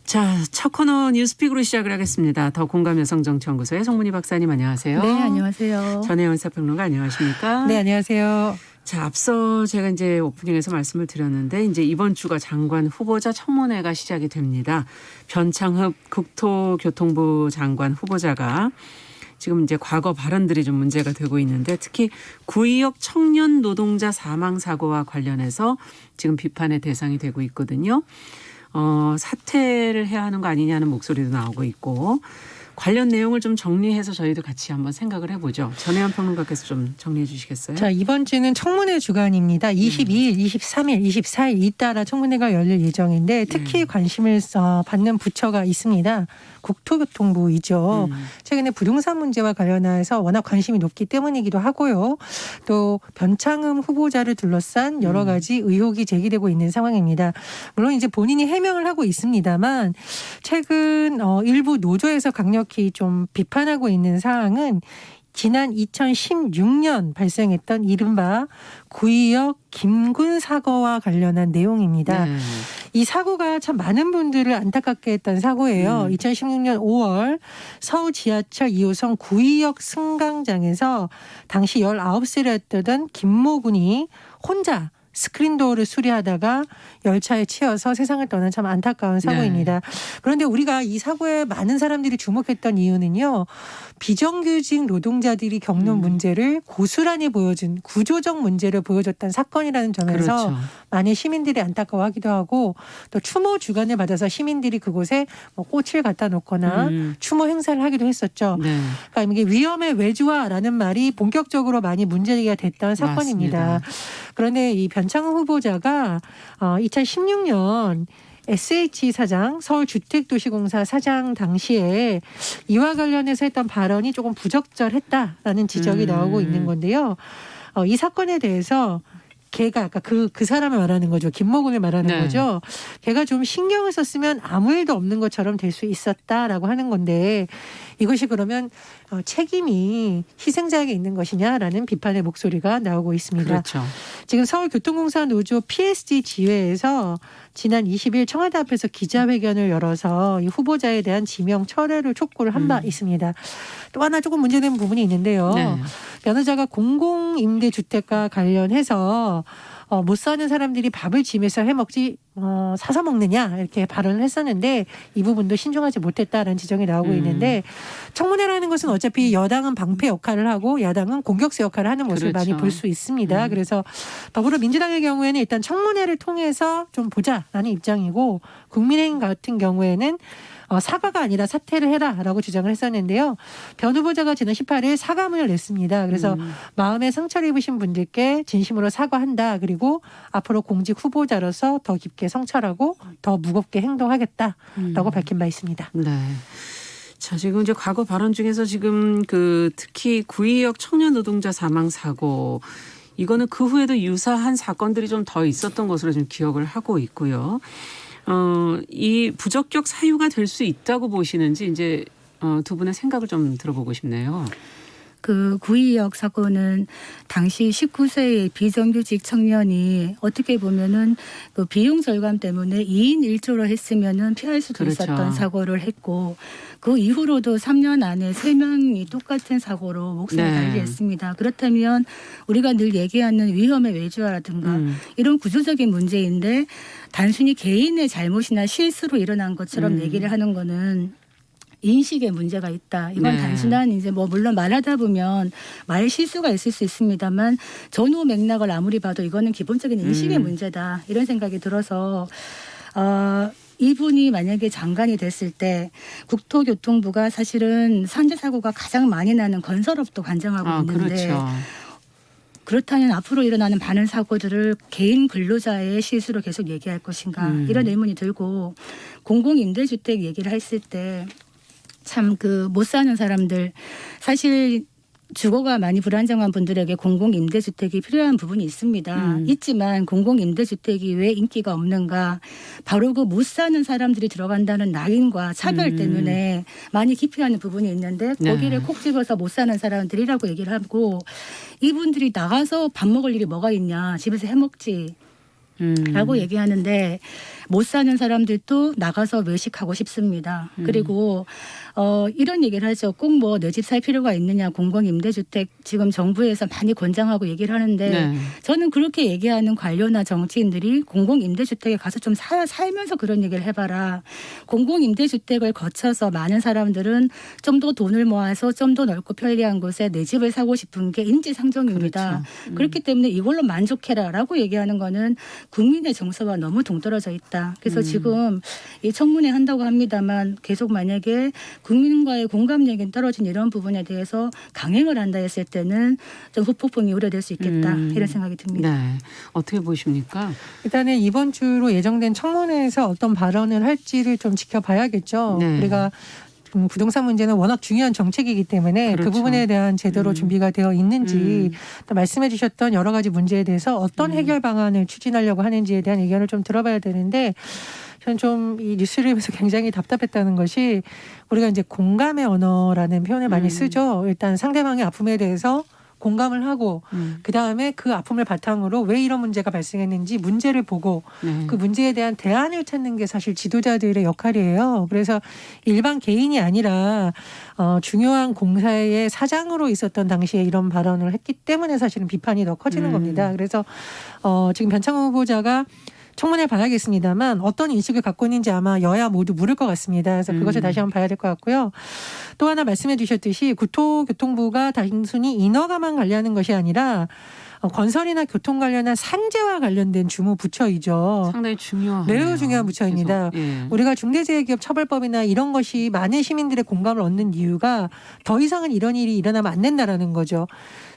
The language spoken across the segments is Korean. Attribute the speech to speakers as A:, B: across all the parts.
A: 자, 첫 코너 뉴스픽으로 시작을 하겠습니다. 더 공감 여성정치연구소의 송문희 박사님 안녕하세요.
B: 네, 안녕하세요.
A: 전혜연 사평론가 안녕하십니까?
B: 네, 안녕하세요.
A: 자, 앞서 제가 이제 오프닝에서 말씀을 드렸는데 이제 이번 주가 장관 후보자 청문회가 시작이 됩니다. 변창흠 국토교통부 장관 후보자가 지금 이제 과거 발언들이 좀 문제가 되고 있는데 특히 구의역 청년 노동자 사망 사고와 관련해서 지금 비판의 대상이 되고 있거든요. 사퇴를 해야 하는 거 아니냐는 목소리도 나오고 있고 관련 내용을 좀 정리해서 저희도 같이 한번 생각을 해보죠. 전혜연 평론가께서 좀 정리해 주시겠어요?
B: 자, 이번 주는 청문회 주간입니다. 22일, 23일, 24일 잇따라 청문회가 열릴 예정인데 특히 관심을 받는 부처가 있습니다. 국토교통부이죠. 최근에 부동산 문제와 관련해서 워낙 관심이 높기 때문이기도 하고요. 또 변창흠 후보자를 둘러싼 여러 가지 의혹이 제기되고 있는 상황입니다. 물론 이제 본인이 해명을 하고 있습니다만 최근 일부 노조에서 강력히 좀 비판하고 있는 사항은 지난 2016년 발생했던 이른바 구의역 김군 사고와 관련한 내용입니다.
A: 네.
B: 이 사고가 참 많은 분들을 안타깝게 했던 사고예요. 2016년 5월 서울 지하철 2호선 구의역 승강장에서 당시 19살이었던 김모 군이 혼자 스크린도어를 수리하다가 열차에 치여서 세상을 떠난 참 안타까운 사고입니다. 네. 그런데 우리가 이 사고에 많은 사람들이 주목했던 이유는요. 비정규직 노동자들이 겪는 문제를 고스란히 보여준 구조적 문제를 보여줬던 사건이라는 점에서 그렇죠. 많은 시민들이 안타까워하기도 하고 또 추모 주간을 받아서 시민들이 그곳에 뭐 꽃을 갖다 놓거나 추모 행사를 하기도 했었죠. 네. 그러니까 이게 위험의 외주화라는 말이 본격적으로 많이 문제제기가 됐던 사건입니다. 맞습니다. 그런데 이 변창흠 후보자가 2016년 SH 사장 서울주택도시공사 사장 당시에 이와 관련해서 했던 발언이 조금 부적절했다라는 지적이 나오고 있는 건데요. 이 사건에 대해서 걔가 아까 그 사람을 말하는 거죠. 김모군을 말하는 네. 거죠. 걔가 좀 신경을 썼으면 아무 일도 없는 것처럼 될 수 있었다라고 하는 건데 이것이 그러면 책임이 희생자에게 있는 것이냐라는 비판의 목소리가 나오고 있습니다.
A: 그렇죠.
B: 지금 서울교통공사 노조 PSG 지회에서 지난 20일 청와대 앞에서 기자회견을 열어서 이 후보자에 대한 지명 철회를 촉구를 한 바 있습니다. 또 하나 조금 문제된 부분이 있는데요. 네. 변호자가 공공임대주택과 관련해서 못 사는 사람들이 밥을 집에서 해먹지 사서 먹느냐 이렇게 발언을 했었는데 이 부분도 신중하지 못했다라는 지적이 나오고 있는데 청문회라는 것은 어차피 여당은 방패 역할을 하고 야당은 공격수 역할을 하는 모습을 그렇죠. 많이 볼 수 있습니다. 그래서 더불어민주당의 경우에는 일단 청문회를 통해서 좀 보자라는 입장이고 국민의힘 같은 경우에는 사과가 아니라 사퇴를 해라라고 주장을 했었는데요. 변 후보자가 지난 18일 사과문을 냈습니다. 그래서 마음에 상처를 입으신 분들께 진심으로 사과한다. 그리고 앞으로 공직 후보자로서 더 깊게 성찰하고 더 무겁게 행동하겠다라고 밝힌 바 있습니다.
A: 네. 자, 지금 이제 과거 발언 중에서 지금 특히 구의역 청년 노동자 사망 사고 이거는 그 후에도 유사한 사건들이 좀 더 있었던 것으로 좀 기억을 하고 있고요. 이 부적격 사유가 될 수 있다고 보시는지 이제 두 분의 생각을 좀 들어보고 싶네요.
C: 그 구의역 사고는 당시 19세의 비정규직 청년이 어떻게 보면은 그 비용 절감 때문에 2인 1조로 했으면은 피할 수도 그렇죠. 있었던 사고를 했고 그 이후로도 3년 안에 3명이 똑같은 사고로 목숨을 달리했습니다. 그렇다면 우리가 늘 얘기하는 위험의 외주화라든가 이런 구조적인 문제인데 단순히 개인의 잘못이나 실수로 일어난 것처럼 얘기를 하는 거는 인식에 문제가 있다. 이건 네. 단순한 이제 물론 말하다 보면 말 실수가 있을 수 있습니다만 전후 맥락을 아무리 봐도 이거는 기본적인 인식의 문제다. 이런 생각이 들어서 이분이 만약에 장관이 됐을 때 국토교통부가 사실은 산재 사고가 가장 많이 나는 건설업도 관장하고 있는데
A: 그렇죠.
C: 그렇다면 앞으로 일어나는 많은 사고들을 개인 근로자의 실수로 계속 얘기할 것인가 이런 의문이 들고 공공임대주택 얘기를 했을 때 참 못 사는 사람들 사실 주거가 많이 불안정한 분들에게 공공임대주택이 필요한 부분이 있습니다. 있지만 공공임대주택이 왜 인기가 없는가. 바로 그 못 사는 사람들이 들어간다는 낙인과 차별 때문에 많이 기피하는 부분이 있는데 거기를 콕 집어서 못 사는 사람들이라고 얘기를 하고 이분들이 나가서 밥 먹을 일이 뭐가 있냐. 집에서 해먹지. 라고 얘기하는데 못 사는 사람들도 나가서 외식하고 싶습니다. 그리고 이런 얘기를 하죠. 꼭 뭐 내 집 살 필요가 있느냐, 공공임대주택 지금 정부에서 많이 권장하고 얘기를 하는데
A: 네.
C: 저는 그렇게 얘기하는 관료나 정치인들이 공공임대주택에 가서 좀 살면서 그런 얘기를 해봐라. 공공임대주택을 거쳐서 많은 사람들은 좀 더 돈을 모아서 좀 더 넓고 편리한 곳에 내 집을 사고 싶은 게 인지상정입니다.
A: 그렇죠.
C: 그렇기 때문에 이걸로 만족해라라고 얘기하는 거는 국민의 정서와 너무 동떨어져 있다. 그래서 지금 이 청문회 한다고 합니다만 계속 만약에 국민과의 공감력이 떨어진 이런 부분에 대해서 강행을 한다 했을 때는 좀 후폭풍이 우려될 수 있겠다. 이런 생각이 듭니다.
A: 네. 어떻게 보십니까?
B: 일단은 이번 주로 예정된 청문회에서 어떤 발언을 할지를 좀 지켜봐야겠죠.
A: 네.
B: 우리가 부동산 문제는 워낙 중요한 정책이기 때문에
A: 그렇죠.
B: 그 부분에 대한 제대로 준비가 되어 있는지 또 말씀해 주셨던 여러 가지 문제에 대해서 어떤 해결 방안을 추진하려고 하는지에 대한 의견을 좀 들어봐야 되는데 저는 좀 이 뉴스를 보면서 굉장히 답답했다는 것이 우리가 이제 공감의 언어라는 표현을 많이 쓰죠. 일단 상대방의 아픔에 대해서 공감을 하고 그다음에 그 아픔을 바탕으로 왜 이런 문제가 발생했는지 문제를 보고
A: 네.
B: 그 문제에 대한 대안을 찾는 게 사실 지도자들의 역할이에요. 그래서 일반 개인이 아니라 중요한 공사의 사장으로 있었던 당시에 이런 발언을 했기 때문에 사실은 비판이 더 커지는 겁니다. 그래서 지금 변창흠 후보자가 청문회 봐야겠습니다만 어떤 인식을 갖고 있는지 아마 여야 모두 물을 것 같습니다. 그래서 그것을 다시 한번 봐야 될 것 같고요. 또 하나 말씀해 주셨듯이 국토교통부가 단순히 인허가만 관리하는 것이 아니라 건설이나 교통 관련한 산재와 관련된 주무 부처이죠.
A: 상당히 중요한
B: 매우 중요한 부처입니다.
A: 예.
B: 우리가 중대재해기업처벌법이나 이런 것이 많은 시민들의 공감을 얻는 이유가 더 이상은 이런 일이 일어나면 안 된다라는 거죠.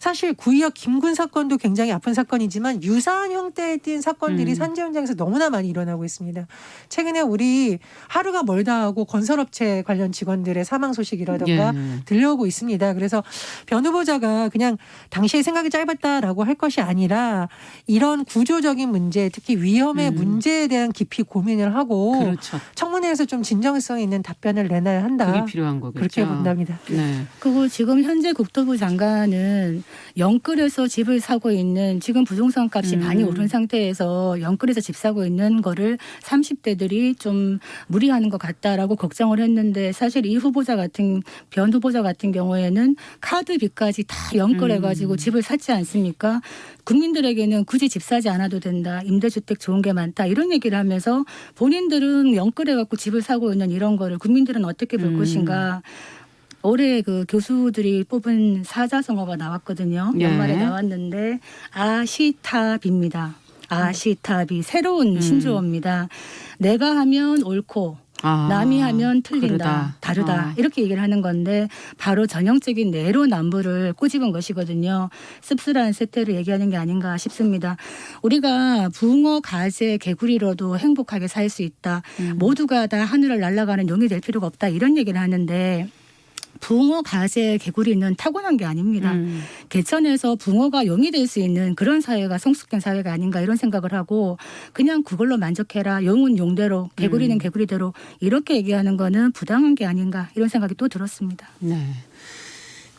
B: 사실 구의역 김군 사건도 굉장히 아픈 사건이지만 유사한 형태의 띈 사건들이 산재 현장에서 너무나 많이 일어나고 있습니다. 최근에 우리 하루가 멀다 하고 건설업체 관련 직원들의 사망 소식이라든가
A: 예.
B: 들려오고 있습니다. 그래서 변 후보자가 그냥 당시의 생각이 짧았다라고 할 것이 아니라 이런 구조적인 문제, 특히 위험의 문제에 대한 깊이 고민을 하고
A: 그렇죠.
B: 청문회에서 좀 진정성 있는 답변을 내놔야 한다.
A: 그게 필요한 거겠죠.
B: 그렇게 본답니다.
A: 네.
C: 그리고 지금 현재 국토부 장관은 영끌에서 집을 사고 있는 지금 부동산 값이 많이 오른 상태에서 영끌에서 집 사고 있는 거를 30대들이 좀 무리하는 것 같다라고 걱정을 했는데 사실 이 후보자 같은 변 후보자 같은 경우에는 카드빚까지 다 영끌해가지고 집을 샀지 않습니까? 국민들에게는 굳이 집 사지 않아도 된다. 임대주택 좋은 게 많다. 이런 얘기를 하면서 본인들은 영끌해갖고 집을 사고 있는 이런 거를 국민들은 어떻게 볼 것인가. 올해 그 교수들이 뽑은 사자성어가 나왔거든요. 연말에 나왔는데 아시타비입니다. 아시타비 새로운 신조어입니다. 내가 하면 옳고 남이 하면 틀린다, 다르다 이렇게 얘기를 하는 건데 바로 전형적인 내로남불을 꼬집은 것이거든요. 씁쓸한 세태를 얘기하는 게 아닌가 싶습니다. 우리가 붕어, 가재, 개구리로도 행복하게 살 수 있다. 모두가 다 하늘을 날아가는 용이 될 필요가 없다. 이런 얘기를 하는데 붕어, 가재, 개구리는 타고난 게 아닙니다. 개천에서 붕어가 용이 될 수 있는 그런 사회가 성숙된 사회가 아닌가 이런 생각을 하고 그냥 그걸로 만족해라. 용은 용대로, 개구리는 개구리대로 이렇게 얘기하는 거는 부당한 게 아닌가 이런 생각이 또 들었습니다.
A: 네.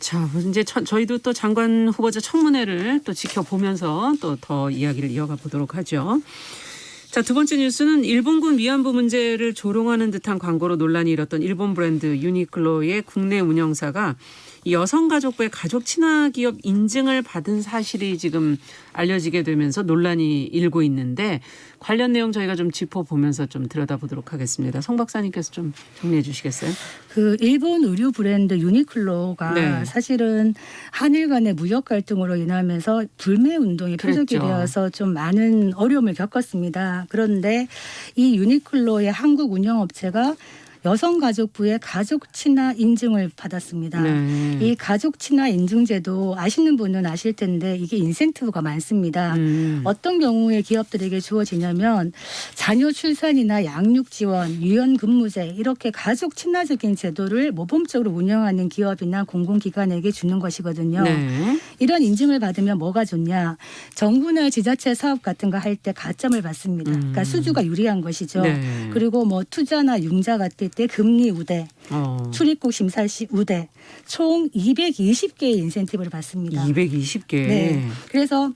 A: 자, 이제 저희도 또 장관 후보자 청문회를 또 지켜보면서 또 더 이야기를 이어가 보도록 하죠. 자, 두 번째 뉴스는 일본군 위안부 문제를 조롱하는 듯한 광고로 논란이 일었던 일본 브랜드 유니클로의 국내 운영사가 여성가족부의 가족 친화 기업 인증을 받은 사실이 지금 알려지게 되면서 논란이 일고 있는데 관련 내용 저희가 좀 짚어보면서 좀 들여다보도록 하겠습니다. 성 박사님께서 좀 정리해 주시겠어요?
C: 그 일본 의류 브랜드 유니클로가 사실은 한일 간의 무역 갈등으로 인하면서 불매 운동이 표적이 되어서 좀 많은 어려움을 겪었습니다. 그런데 이 유니클로의 한국 운영업체가 여성가족부의 가족 친화 인증을 받았습니다. 이 가족 친화 인증제도 아시는 분은 아실 텐데 이게 인센티브가 많습니다. 어떤 경우에 기업들에게 주어지냐면 자녀 출산이나 양육 지원, 유연 근무제 이렇게 가족 친화적인 제도를 모범적으로 운영하는 기업이나 공공기관에게 주는 것이거든요. 이런 인증을 받으면 뭐가 좋냐. 정부나 지자체 사업 같은 거 할 때 가점을 받습니다. 그러니까 수주가 유리한 것이죠. 그리고 뭐 투자나 융자 같을 때 금리 우대, 출입국 심사 시 우대, 총 220개의 인센티브를 받습니다.
A: 220개.
C: 네. 그래서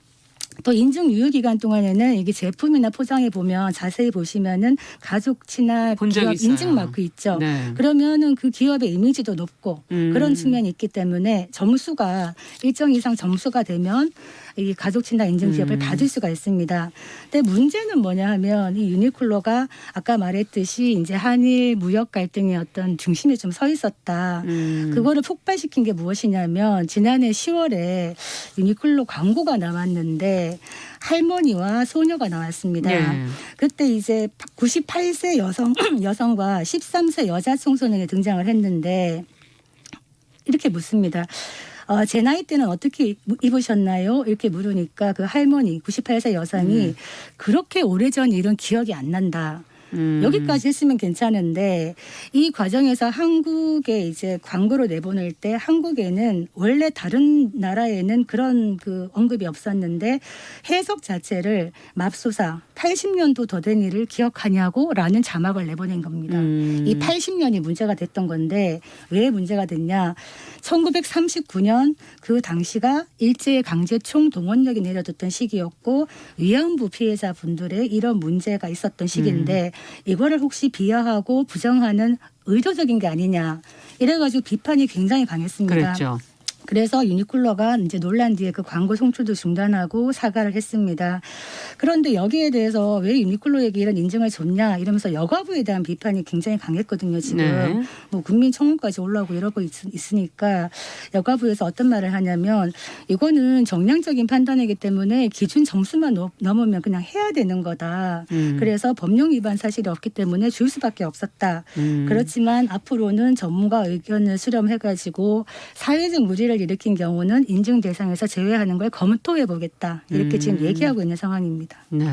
C: 또 인증 유효 기간 동안에는 이게 제품이나 포장해 보면 자세히 보시면은 가족 친화
A: 본 적
C: 기업
A: 있어요.
C: 인증 마크 있죠.
A: 네.
C: 그러면은 그 기업의 이미지도 높고 그런 측면이 있기 때문에 점수가 일정 이상 점수가 되면 이 가족 친화 인증 기업을 받을 수가 있습니다. 근데 문제는 뭐냐 하면 이 유니클로가 아까 말했듯이 이제 한일 무역 갈등의 어떤 중심에 좀 서 있었다. 그거를 폭발시킨 게 무엇이냐면 지난해 10월에 유니클로 광고가 나왔는데 할머니와 소녀가 나왔습니다.
A: 예.
C: 그때 이제 98세 여성과 13세 여자 청소년이 등장을 했는데 이렇게 묻습니다. 제 나이 때는 어떻게 입으셨나요? 이렇게 물으니까 그 할머니 98세 여성이 그렇게 오래전 일은 기억이 안 난다. 여기까지 했으면 괜찮은데 이 과정에서 한국에 이제 광고를 내보낼 때 한국에는 원래 다른 나라에는 그런 그 언급이 없었는데 해석 자체를 맙소사 80년도 더 된 일을 기억하냐고 라는 자막을 내보낸 겁니다. 이 80년이 문제가 됐던 건데 왜 문제가 됐냐. 1939년 그 당시가 일제강제 총동원령이 내려졌던 시기였고 위안부 피해자분들의 이런 문제가 있었던 시기인데 이거를 혹시 비하하고 부정하는 의도적인 게 아니냐. 이래가지고 비판이 굉장히 강했습니다.
A: 그랬죠.
C: 그래서 유니클로가 이제 논란 뒤에 그 광고 송출도 중단하고 사과를 했습니다. 그런데 여기에 대해서 왜 유니클로에게 이런 인증을 줬냐 이러면서 여가부에 대한 비판이 굉장히 강했거든요. 지금
A: 네.
C: 뭐 국민청원까지 올라오고 이러고 있으니까 여가부에서 어떤 말을 하냐면 이거는 정량적인 판단이기 때문에 기준 점수만 넘으면 그냥 해야 되는 거다. 그래서 법령 위반 사실이 없기 때문에 줄 수밖에 없었다. 그렇지만 앞으로는 전문가 의견을 수렴해가지고 사회적 무리를 일으킨 경우는 인증 대상에서 제외하는 걸 검토해 보겠다. 이렇게 지금 얘기하고 있는 상황입니다.
A: 네.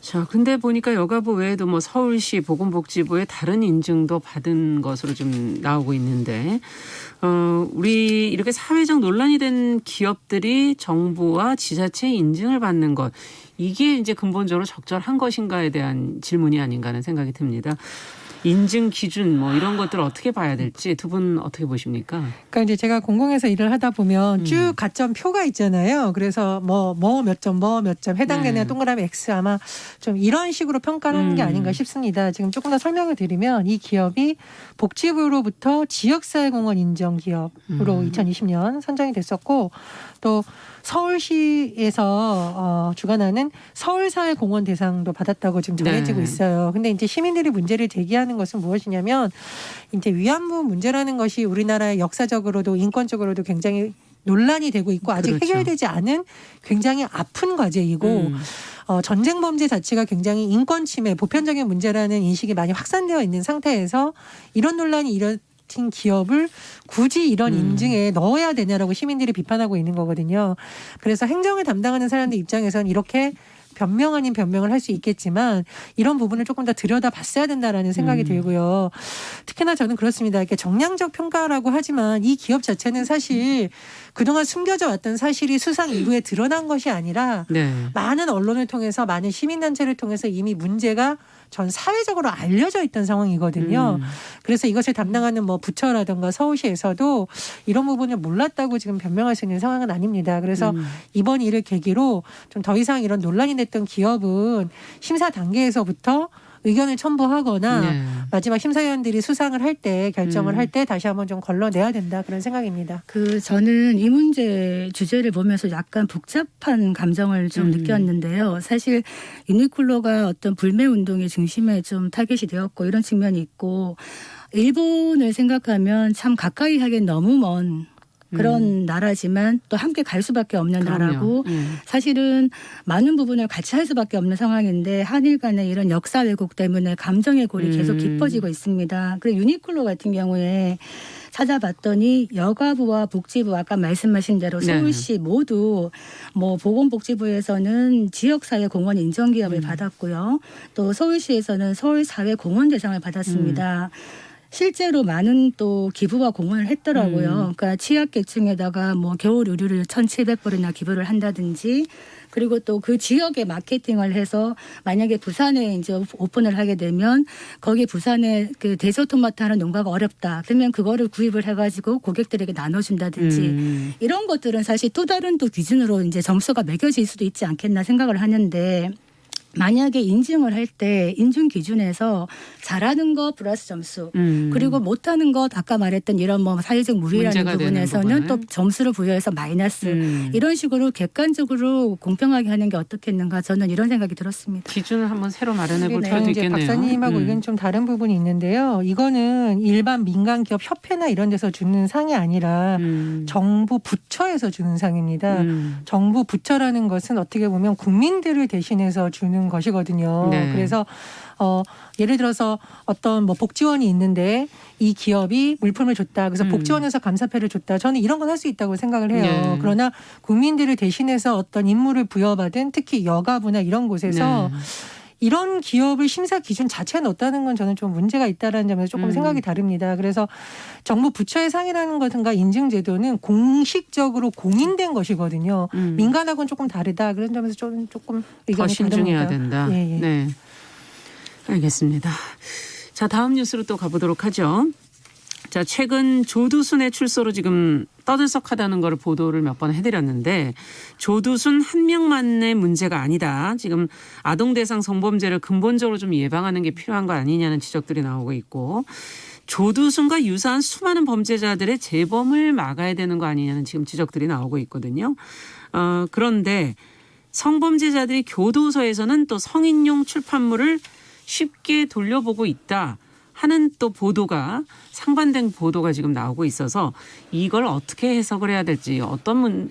A: 자, 근데 보니까 여가부 외에도 뭐 서울시 보건복지부의 다른 인증도 받은 것으로 좀 나오고 있는데, 우리 이렇게 사회적 논란이 된 기업들이 정부와 지자체의 인증을 받는 것, 이게 이제 근본적으로 적절한 것인가에 대한 질문이 아닌가 하는 생각이 듭니다. 인증 기준 뭐 이런 것들을 어떻게 봐야 될지 두 분 어떻게 보십니까?
B: 그러니까 이제 제가 공공에서 일을 하다 보면 쭉 가점 표가 있잖아요. 그래서 뭐 몇 점 해당 개념 동그라미 X 아마 좀 이런 식으로 평가를 하는 게 아닌가 싶습니다. 지금 조금 더 설명을 드리면 이 기업이 복지부로부터 지역사회공헌 인정 기업으로 2020년 선정이 됐었고 또 서울시에서 주관하는 서울사회공헌 대상도 받았다고 지금 전해지고 있어요. 근데 이제 시민들이 문제를 제기하는 것은 무엇이냐면 이제 위안부 문제라는 것이 우리나라의 역사적으로도 인권적으로도 굉장히 논란이 되고 있고 아직
A: 그렇죠.
B: 해결되지 않은 굉장히 아픈 과제이고 전쟁 범죄 자체가 굉장히 인권 침해, 보편적인 문제라는 인식이 많이 확산되어 있는 상태에서 이런 논란이 일어진 기업을 굳이 이런 인증에 넣어야 되냐라고 시민들이 비판하고 있는 거거든요. 그래서 행정을 담당하는 사람들 입장에서는 이렇게 변명 아닌 변명을 할 수 있겠지만 이런 부분을 조금 더 들여다봤어야 된다라는 생각이 들고요. 특히나 저는 그렇습니다. 이렇게 정량적 평가라고 하지만 이 기업 자체는 사실 그동안 숨겨져 왔던 사실이 수상 이후에 드러난 것이 아니라 많은 언론을 통해서 많은 시민단체를 통해서 이미 문제가 전 사회적으로 알려져 있던 상황이거든요. 그래서 이것을 담당하는 뭐 부처라든가 서울시에서도 이런 부분을 몰랐다고 지금 변명할 수 있는 상황은 아닙니다. 그래서 이번 일을 계기로 좀 더 이상 이런 논란이 됐던 기업은 심사 단계에서부터 의견을 첨부하거나 마지막 심사위원들이 수상을 할 때 결정을 할 때 다시 한번 좀 걸러내야 된다 그런 생각입니다.
C: 저는 이 문제 주제를 보면서 약간 복잡한 감정을 좀 느꼈는데요. 사실 유니클로가 어떤 불매 운동의 중심에 좀 타겟이 되었고 이런 측면이 있고 일본을 생각하면 참 가까이 하기엔 너무 먼 그런 나라지만 또 함께 갈 수밖에 없는 나라고 사실은 많은 부분을 같이 할 수밖에 없는 상황인데 한일 간의 이런 역사 왜곡 때문에 감정의 골이 계속 깊어지고 있습니다. 그리고 유니클로 같은 경우에 찾아봤더니 여가부와 복지부 아까 말씀하신 대로 서울시 모두 뭐 보건복지부에서는 지역사회공헌 인정기업을 받았고요. 또 서울시에서는 서울사회공헌 대상을 받았습니다. 실제로 많은 또 기부와 공헌을 했더라고요. 그러니까 취약계층에다가 뭐 겨울 의류를 1,700벌이나 기부를 한다든지 그리고 또 그 지역에 마케팅을 해서 만약에 부산에 이제 오픈을 하게 되면 거기 부산에 그 대저토마토 하는 농가가 어렵다. 그러면 그거를 구입을 해가지고 고객들에게 나눠준다든지 이런 것들은 사실 또 다른 또 기준으로 이제 점수가 매겨질 수도 있지 않겠나 생각을 하는데 만약에 인증을 할 때 인증 기준에서 잘하는 거 플러스 점수 그리고 못하는 것 아까 말했던 이런 뭐 사회적 무리라는 부분에서는 또 점수를 부여해서 마이너스 이런 식으로 객관적으로 공평하게 하는 게 어떻겠는가 저는 이런 생각이 들었습니다.
A: 기준을 한번 새로 마련해 볼
B: 네,
A: 필요도
B: 이제
A: 있겠네요.
B: 박사님하고 의견 좀 다른 부분이 있는데요. 이거는 일반 민간 기업 협회나 이런 데서 주는 상이 아니라 정부 부처에서 주는 상입니다. 정부 부처라는 것은 어떻게 보면 국민들을 대신해서 주는 것이거든요.
A: 네.
B: 그래서 예를 들어서 어떤 뭐 복지원이 있는데 이 기업이 물품을 줬다. 그래서 복지원에서 감사패를 줬다. 저는 이런 건 할 수 있다고 생각을 해요.
A: 네.
B: 그러나 국민들을 대신해서 어떤 임무를 부여받은 특히 여가부나 이런 곳에서
A: 네.
B: 이런 기업을 심사 기준 자체에 넣었다는 건 저는 좀 문제가 있다는 점에서 조금 생각이 다릅니다. 그래서 정부 부처의 상이라는 것과 인증 제도는 공식적으로 공인된 것이거든요. 민간하고는 조금 다르다. 그런 점에서 조금
A: 더
B: 의견이
A: 신중해야
B: 다릅니다.
A: 된다.
B: 예, 예.
A: 네, 알겠습니다. 자, 다음 뉴스로 또 가보도록 하죠. 자, 최근 조두순의 출소로 지금 떠들썩하다는 걸 보도를 몇 번 해드렸는데 조두순 한 명만의 문제가 아니다. 지금 아동대상 성범죄를 근본적으로 좀 예방하는 게 필요한 거 아니냐는 지적들이 나오고 있고 조두순과 유사한 수많은 범죄자들의 재범을 막아야 되는 거 아니냐는 지금 지적들이 나오고 있거든요. 그런데 성범죄자들이 교도소에서는 또 성인용 출판물을 쉽게 돌려보고 있다 하는 또 보도가 상반된 보도가 지금 나오고 있어서 이걸 어떻게 해석을 해야 될지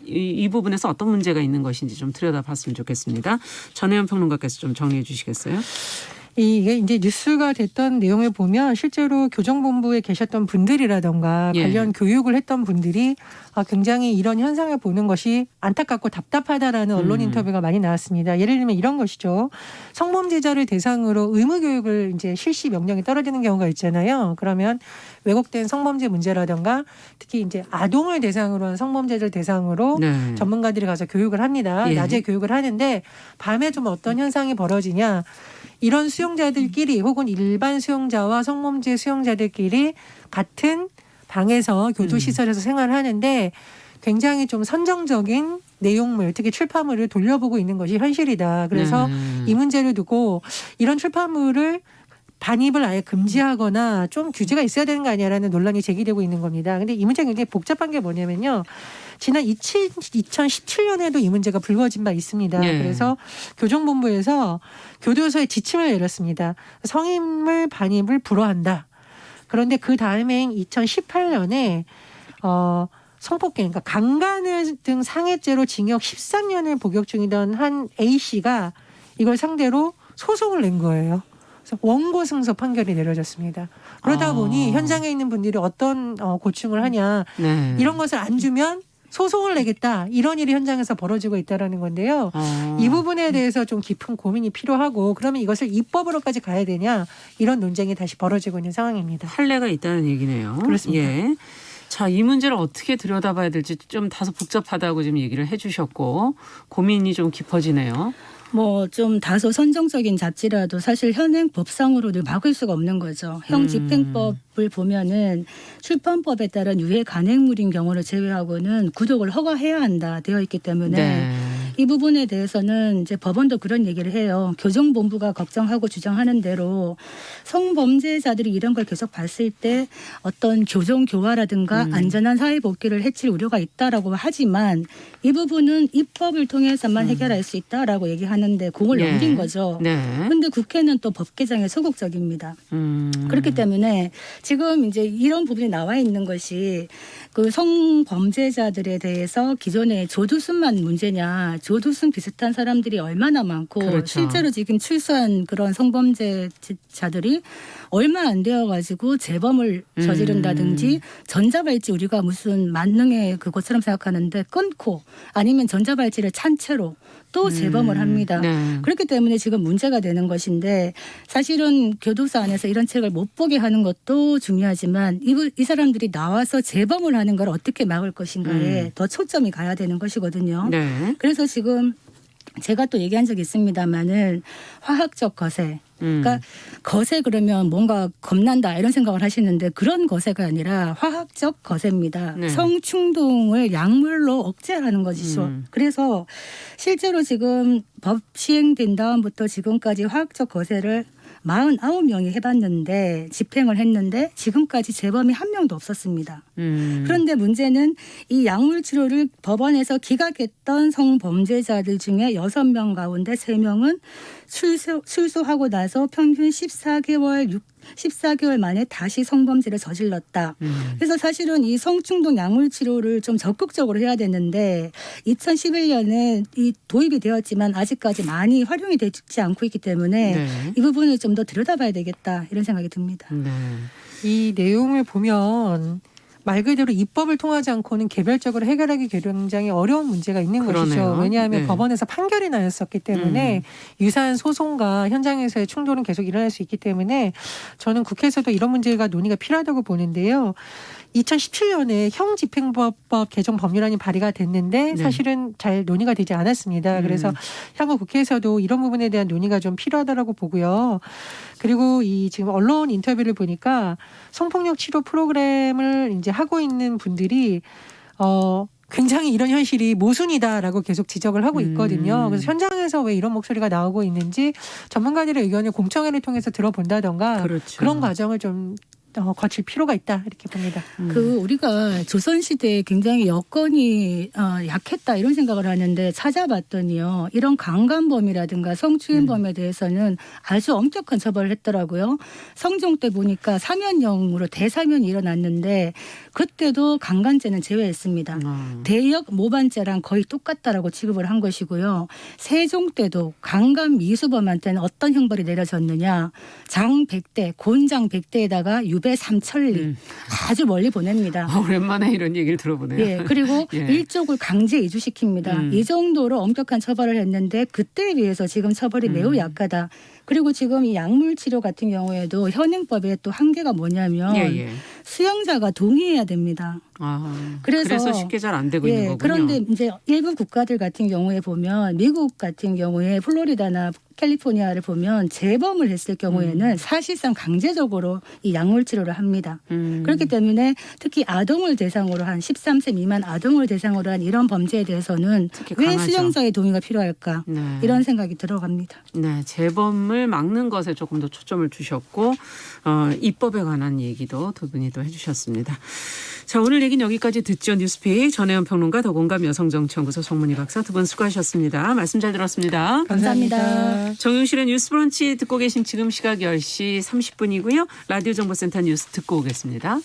A: 이 부분에서 어떤 문제가 있는 것인지 좀 들여다봤으면 좋겠습니다. 전혜연 평론가께서 좀 정리해 주시겠어요?
B: 이게 이제 뉴스가 됐던 내용을 보면 실제로 교정본부에 계셨던 분들이라던가
A: 예.
B: 관련 교육을 했던 분들이 굉장히 이런 현상을 보는 것이 안타깝고 답답하다라는 언론 인터뷰가 많이 나왔습니다. 예를 들면 이런 것이죠. 성범죄자를 대상으로 의무 교육을 이제 실시 명령이 떨어지는 경우가 있잖아요. 그러면 왜곡된 성범죄 문제라던가 특히 이제 아동을 대상으로 한 성범죄를 대상으로
A: 네.
B: 전문가들이 가서 교육을 합니다.
A: 예.
B: 낮에 교육을 하는데 밤에 좀 어떤 현상이 벌어지냐. 이런 수용자들끼리 혹은 일반 수용자와 성범죄 수용자들끼리 같은 방에서 교도시설에서 생활을 하는데 굉장히 좀 선정적인 내용물, 특히 출판물을 돌려보고 있는 것이 현실이다. 그래서 이 문제를 두고 이런 출판물을 반입을 아예 금지하거나 좀 규제가 있어야 되는 거 아니냐라는 논란이 제기되고 있는 겁니다. 근데 이 문제가 굉장히 복잡한 게 뭐냐면요. 지난 2017년에도 이 문제가 불거진 바 있습니다.
A: 네.
B: 그래서 교정본부에서 교도소에 지침을 내렸습니다. 성인물 반입을 불허한다. 그런데 그 다음에 2018년에 성폭행, 그러니까 강간을 등 상해죄로 징역 13년을 복역 중이던 한 A 씨가 이걸 상대로 소송을 낸 거예요. 그래서 원고 승소 판결이 내려졌습니다. 그러다 보니 현장에 있는 분들이 어떤 고충을 하냐
A: 네.
B: 이런 것을 안 주면 소송을 내겠다 이런 일이 현장에서 벌어지고 있다라는 건데요. 이 부분에 대해서 좀 깊은 고민이 필요하고 그러면 이것을 입법으로까지 가야 되냐 이런 논쟁이 다시 벌어지고 있는 상황입니다.
A: 판례가 있다는 얘기네요.
B: 그렇습니다.
A: 예. 자, 이 문제를 어떻게 들여다봐야 될지 좀 다소 복잡하다고 지금 얘기를 해 주셨고 고민이 좀 깊어지네요.
C: 뭐 좀 다소 선정적인 잡지라도 사실 현행 법상으로는 막을 수가 없는 거죠. 형 집행법을 보면은 출판법에 따른 유해 간행물인 경우를 제외하고는 구독을 허가해야 한다 되어 있기 때문에
A: 네.
C: 이 부분에 대해서는 이제 법원도 그런 얘기를 해요. 교정본부가 걱정하고 주장하는 대로 성범죄자들이 이런 걸 계속 봤을 때 어떤 교정 교화라든가 안전한 사회 복귀를 해칠 우려가 있다라고 하지만 이 부분은 입법을 통해서만 해결할 수 있다라고 얘기하는데 공을
A: 네.
C: 넘긴 거죠.
A: 네.
C: 근데 국회는 또 법 개정에 소극적입니다. 그렇기 때문에 지금 이제 이런 부분이 나와 있는 것이 그 성범죄자들에 대해서 기존에 조두순만 문제냐 조두순 비슷한 사람들이 얼마나 많고
A: 그렇죠.
C: 실제로 지금 출소한 그런 성범죄자들이 얼마 안 되어가지고 재범을 저지른다든지 전자발찌 우리가 무슨 만능의 그것처럼 생각하는데 끊고 아니면 전자발찌를 찬 채로 또 재범을 합니다.
A: 네.
C: 그렇기 때문에 지금 문제가 되는 것인데 사실은 교도소 안에서 이런 책을 못 보게 하는 것도 중요하지만 이 사람들이 나와서 재범을 하는 걸 어떻게 막을 것인가에 더 초점이 가야 되는 것이거든요.
A: 네.
C: 그래서 지금 제가 또 얘기한 적이 있습니다마는 화학적 거세. 그러니까 거세 그러면 뭔가 겁난다 이런 생각을 하시는데 그런 거세가 아니라 화학적 거세입니다.
A: 네.
C: 성충동을 약물로 억제하는 것이죠. 그래서 실제로 지금 법 시행된 다음부터 지금까지 화학적 거세를 49명이 해봤는데 집행을 했는데 지금까지 재범이 한 명도 없었습니다. 그런데 문제는 이 약물 치료를 법원에서 기각했던 성범죄자들 중에 6명 가운데 3명은 출소하고 나서 평균 14개월 만에 다시 성범죄를 저질렀다. 그래서 사실은 이 성충동 약물 치료를 좀 적극적으로 해야 되는데 2011년에 이 도입이 되었지만 아직까지 많이 활용이 되지 않고 있기 때문에
A: 네.
C: 이 부분을 좀 더 들여다봐야 되겠다 이런 생각이 듭니다.
A: 네.
B: 이 내용을 보면 말 그대로 입법을 통하지 않고는 개별적으로 해결하기 굉장히 어려운 문제가 있는
A: 그러네요.
B: 것이죠. 왜냐하면
A: 네.
B: 법원에서 판결이 나였었기 때문에 유사한 소송과 현장에서의 충돌은 계속 일어날 수 있기 때문에 저는 국회에서도 이런 문제가 논의가 필요하다고 보는데요. 2017년에 형집행법 개정 법률안이 발의가 됐는데
A: 네.
B: 사실은 잘 논의가 되지 않았습니다. 그래서 향후 국회에서도 이런 부분에 대한 논의가 좀 필요하다고 보고요. 그리고 이 지금 언론 인터뷰를 보니까 성폭력 치료 프로그램을 이제 하고 있는 분들이 굉장히 이런 현실이 모순이다라고 계속 지적을 하고 있거든요. 그래서 현장에서 왜 이런 목소리가 나오고 있는지 전문가들의 의견을 공청회를 통해서 들어본다던가
A: 그렇죠.
B: 그런 과정을 좀 거칠 필요가 있다 이렇게 봅니다.
C: 그 우리가 조선시대에 굉장히 여건이 약했다 이런 생각을 하는데 찾아봤더니요. 이런 강간범이라든가 성추행범에 대해서는 아주 엄격한 처벌을 했더라고요. 성종 때 보니까 사면형으로 대사면이 일어났는데 그때도 강간죄는 제외했습니다. 대역 모반죄랑 거의 똑같다라고 취급을 한 것이고요. 세종 때도 강간 미수범한테는 어떤 형벌이 내려졌느냐. 장 100대, 곤장 100대에다가 유배 3천리 아주 멀리 보냅니다.
A: 오랜만에 이런 얘기를 들어보네요.
C: 예, 그리고
A: 예.
C: 일족을 강제 이주시킵니다. 이 정도로 엄격한 처벌을 했는데 그때에 비해서 지금 처벌이 매우 약하다. 그리고 지금 이 약물 치료 같은 경우에도 현행법의 또 한계가 뭐냐면
A: 예.
C: 수용자가 동의해야 됩니다.
A: 그래서 쉽게 잘 안 되고 있는 거군요.
C: 그런데 이제 일부 국가들 같은 경우에 보면 미국 같은 경우에 플로리다나 캘리포니아를 보면 재범을 했을 경우에는 사실상 강제적으로 이 약물 치료를 합니다. 그렇기 때문에 특히 아동을 대상으로 한 13세 미만 아동을 대상으로 한 이런 범죄에 대해서는 왜
A: 강하죠.
C: 수용자의 동의가 필요할까
A: 네.
C: 이런 생각이 들어갑니다.
A: 네, 재범을 막는 것에 조금 더 초점을 주셨고 입법에 관한 얘기도 두 분이 또 해주셨습니다. 자, 오늘 얘기는 여기까지 듣죠. 뉴스픽 전혜연 평론가 더공감 여성정치연구소 송문희 박사 두 분 수고하셨습니다. 말씀 잘 들었습니다.
C: 감사합니다.
A: 정용실의 뉴스 브런치 듣고 계신 지금 시각 10시 30분이고요. 라디오 정보센터 뉴스 듣고 오겠습니다.